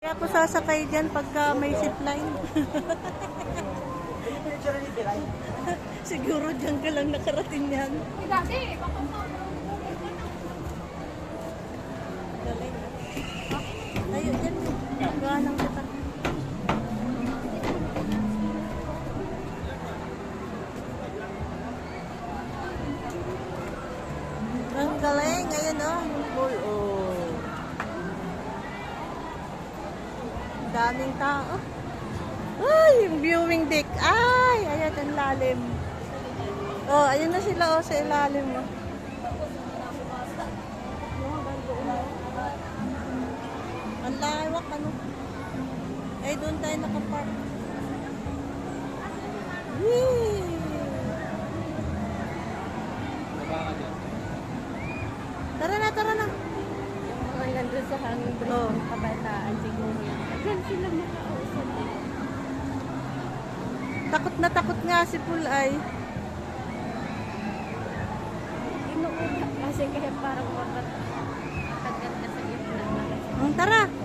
Ako sasakay dyan pagka may zipline. Siguro dyan ka lang nakarating yan. Galing. Ayun, dyan. Galang kita. Ang galing. Ayun o. Yung pool. Oh. Daming tao. Ay, yung viewing deck. Ay, ayan ang lalim. Oh, ayun na sila oh, sa ilalim oh. Ang lawak ano. Ay, doon tayo nakapark. Whee! Tara na, tara na. Ang ganda sa hangin bridge Oh. ng kabataan siguro. Diyan sila makausap. Takot nga si Pulay. Inuuna kasi kaya parang magkatagal na sa gitna. Tara.